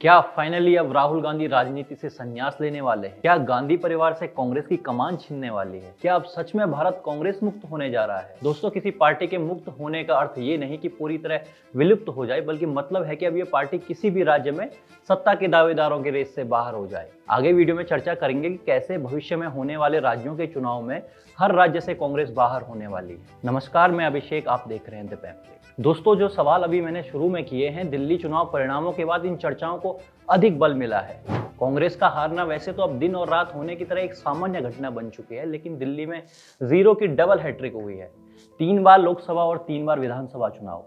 क्या फाइनली अब राहुल गांधी राजनीति से संन्यास लेने वाले हैं? क्या गांधी परिवार से कांग्रेस की कमान छीनने वाली है? क्या अब सच में भारत कांग्रेस मुक्त होने जा रहा है? दोस्तों, किसी पार्टी के मुक्त होने का अर्थ ये नहीं कि पूरी तरह विलुप्त हो जाए, बल्कि मतलब है कि अब ये पार्टी किसी भी राज्य में सत्ता के दावेदारों के रेस से बाहर हो जाए। आगे वीडियो में चर्चा करेंगे कि कैसे भविष्य में होने वाले राज्यों के चुनाव में हर राज्य से कांग्रेस बाहर होने वाली है। नमस्कार, मैं अभिषेक, आप देख रहे हैं द पैम्फलेट। दोस्तों, जो सवाल अभी मैंने शुरू में किए हैं, दिल्ली चुनाव परिणामों के बाद इन चर्चाओं को अधिक बल मिला है। कांग्रेस का हारना वैसे तो अब दिन और रात होने की तरह एक सामान्य घटना बन चुकी है, लेकिन दिल्ली में जीरो की डबल हैट्रिक हुई है। 3 बार लोकसभा और 3 बार विधानसभा चुनाव।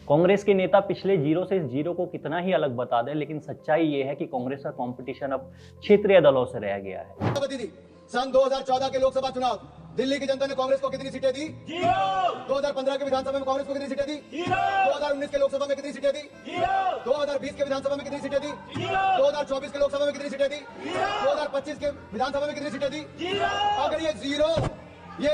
कांग्रेस के नेता पिछले जीरो से इस जीरो को कितना ही अलग बता दें, लेकिन सच्चाई ये है कि कांग्रेस का कंपटीशन अब क्षेत्रीय दलों से रह गया है। सन 2014 के लोकसभा चुनाव दिल्ली की जनता ने कांग्रेस को कितनी सीटें दी? 2015 के विधानसभा में कांग्रेस को कितनी सीटें दी? 2019 के लोकसभा में कितनी सीटें दी? 2020 के विधानसभा में कितनी सीटें दी? 2024 के लोकसभा में कितनी सीटें दी? 2025 के विधानसभा में कितनी सीटें दी? अगर ये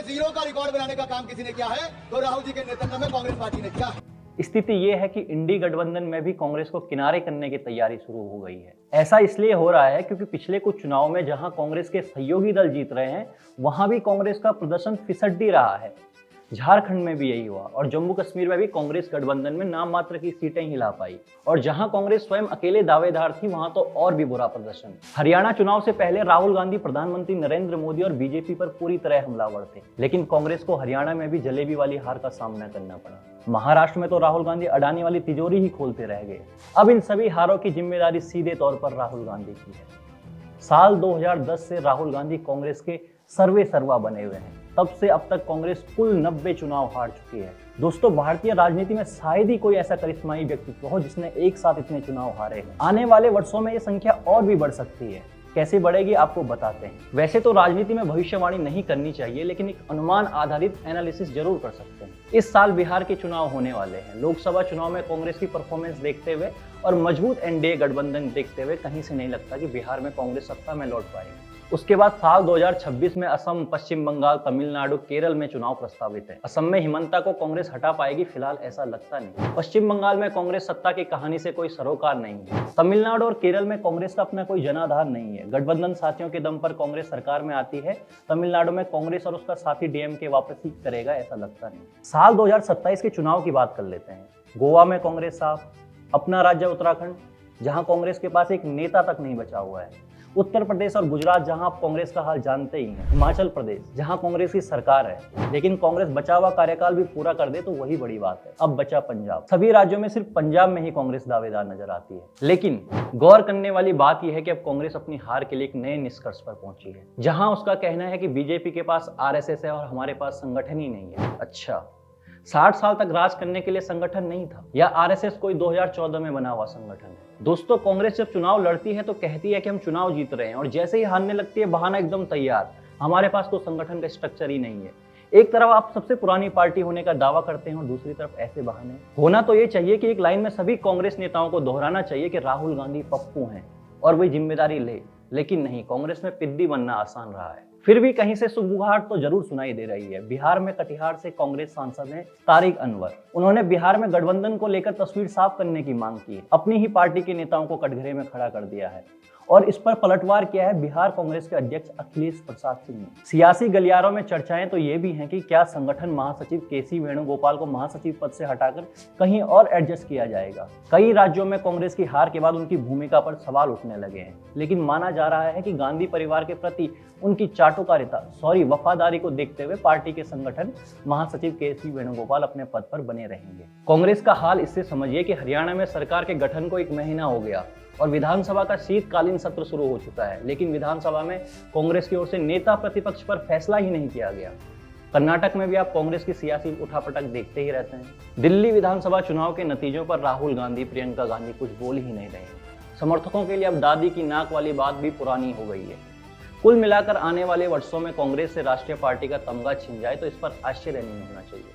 जीरो का रिकॉर्ड बनाने का काम किसी ने किया है तो राहुल जी के नेतृत्व में कांग्रेस पार्टी ने किया है। स्थिति ये है कि इंडी गठबंधन में भी कांग्रेस को किनारे करने की तैयारी शुरू हो गई है। ऐसा इसलिए हो रहा है क्योंकि पिछले कुछ चुनाव में जहां कांग्रेस के सहयोगी दल जीत रहे हैं, वहां भी कांग्रेस का प्रदर्शन फिसड्डी रहा है। झारखंड में भी यही हुआ और जम्मू कश्मीर में भी कांग्रेस गठबंधन में नाम मात्र की सीटें ही ला पाई, और जहां कांग्रेस स्वयं अकेले दावेदार थी वहां तो और भी बुरा प्रदर्शन। हरियाणा चुनाव से पहले राहुल गांधी प्रधानमंत्री नरेंद्र मोदी और बीजेपी पर पूरी तरह हमलावर थे, लेकिन कांग्रेस को हरियाणा में भी जलेबी वाली हार का सामना करना पड़ा। महाराष्ट्र में तो राहुल गांधी अडानी वाली तिजोरी ही खोलते रह गए। अब इन सभी हारों की जिम्मेदारी सीधे तौर पर राहुल गांधी की है। साल 2010 से राहुल गांधी कांग्रेस के सर्वे सर्वा बने हुए हैं। तब से अब तक कांग्रेस कुल 90 चुनाव हार चुकी है। दोस्तों, भारतीय राजनीति में शायद ही कोई ऐसा करिश्माई व्यक्तित्व हो जिसने एक साथ इतने चुनाव हारे हैं। आने वाले वर्षों में ये संख्या और भी बढ़ सकती है। कैसे बढ़ेगी आपको बताते हैं। वैसे तो राजनीति में भविष्यवाणी नहीं करनी चाहिए, लेकिन एक अनुमान आधारित एनालिसिस जरूर कर सकते हैं। इस साल बिहार के चुनाव होने वाले हैं। लोकसभा चुनाव में कांग्रेस की परफॉर्मेंस देखते हुए और मजबूत एनडीए गठबंधन देखते हुए कहीं से नहीं लगता कि बिहार में कांग्रेस सत्ता में लौट पाएगी। उसके बाद साल 2026 में असम, पश्चिम बंगाल, तमिलनाडु, केरल में चुनाव प्रस्तावित है। असम में हिमंता को कांग्रेस हटा पाएगी, फिलहाल ऐसा लगता नहीं। पश्चिम बंगाल में कांग्रेस सत्ता की कहानी से कोई सरोकार नहीं है। तमिलनाडु और केरल में कांग्रेस का अपना कोई जनाधार नहीं है। गठबंधन साथियों के दम पर कांग्रेस सरकार में आती है। तमिलनाडु में कांग्रेस और उसका साथी डीएमके वापसी करेगा, ऐसा लगता नहीं। साल 2027 के चुनाव की बात कर लेते हैं। गोवा में कांग्रेस साफ, अपना राज्य उत्तराखंड जहां कांग्रेस के पास एक नेता तक नहीं बचा हुआ है, उत्तर प्रदेश और गुजरात जहां आप कांग्रेस का हाल जानते ही हैं, हिमाचल प्रदेश जहां कांग्रेस की सरकार है, लेकिन कांग्रेस बचा हुआ कार्यकाल भी पूरा कर दे तो वही बड़ी बात है। अब बचा पंजाब। सभी राज्यों में सिर्फ पंजाब में ही कांग्रेस दावेदार नजर आती है। लेकिन गौर करने वाली बात यह है कि अब कांग्रेस अपनी हार के लिए एक नए निष्कर्ष पर पहुंची है, जहां उसका कहना है कि बीजेपी के पास आरएसएस है और हमारे पास संगठन ही नहीं है। अच्छा, 60 साल तक राज करने के लिए संगठन नहीं था, या आरएसएस कोई 2014 में बना हुआ संगठन है? दोस्तों, कांग्रेस जब चुनाव लड़ती है तो कहती है कि हम चुनाव जीत रहे हैं, और जैसे ही हारने लगती है बहाना एकदम तैयार, हमारे पास तो संगठन का स्ट्रक्चर ही नहीं है। एक तरफ आप सबसे पुरानी पार्टी होने का दावा करते हैं और दूसरी तरफ ऐसे बहाने। होना तो ये चाहिए कि एक लाइन में सभी कांग्रेस नेताओं को दोहराना चाहिए कि राहुल गांधी पप्पू हैं और वही जिम्मेदारी ले, लेकिन नहीं, कांग्रेस में पिद्दी बनना आसान रहा है। फिर भी कहीं से सुगबुगाहट तो जरूर सुनाई दे रही है। बिहार में कटिहार से कांग्रेस सांसद हैं तारिक अनवर। उन्होंने बिहार में गठबंधन को लेकर तस्वीर साफ करने की मांग की है। अपनी ही पार्टी के नेताओं को कटघरे में खड़ा कर दिया है और इस पर पलटवार किया है बिहार कांग्रेस के अध्यक्ष अखिलेश प्रसाद सिंह ने। सियासी गलियारों में चर्चाएं तो ये भी हैं कि क्या संगठन महासचिव केसी वेणुगोपाल को महासचिव पद से हटाकर कहीं और एडजस्ट किया जाएगा। कई राज्यों में कांग्रेस की हार के बाद उनकी भूमिका पर सवाल उठने लगे हैं, लेकिन माना जा रहा है कि गांधी परिवार के प्रति उनकी वफादारी को देखते हुए पार्टी के संगठन महासचिव केसी वेणुगोपाल अपने पद पर बने रहेंगे। कांग्रेस का हाल इससे समझिए कि हरियाणा में सरकार के गठन को 1 महीना हो गया और विधानसभा का शीतकालीन सत्र शुरू हो चुका है, लेकिन विधानसभा में कांग्रेस की ओर से नेता प्रतिपक्ष पर फैसला ही नहीं किया गया। कर्नाटक में भी आप कांग्रेस की सियासी उठापटक देखते ही रहते हैं। दिल्ली विधानसभा चुनाव के नतीजों पर राहुल गांधी, प्रियंका गांधी कुछ बोल ही नहीं रहे। समर्थकों के लिए अब दादी की नाक वाली बात भी पुरानी हो गई है। कुल मिलाकर आने वाले वर्षों में कांग्रेस से राष्ट्रीय पार्टी का तमगा छिन जाए तो इस पर आश्चर्य नहीं होना चाहिए।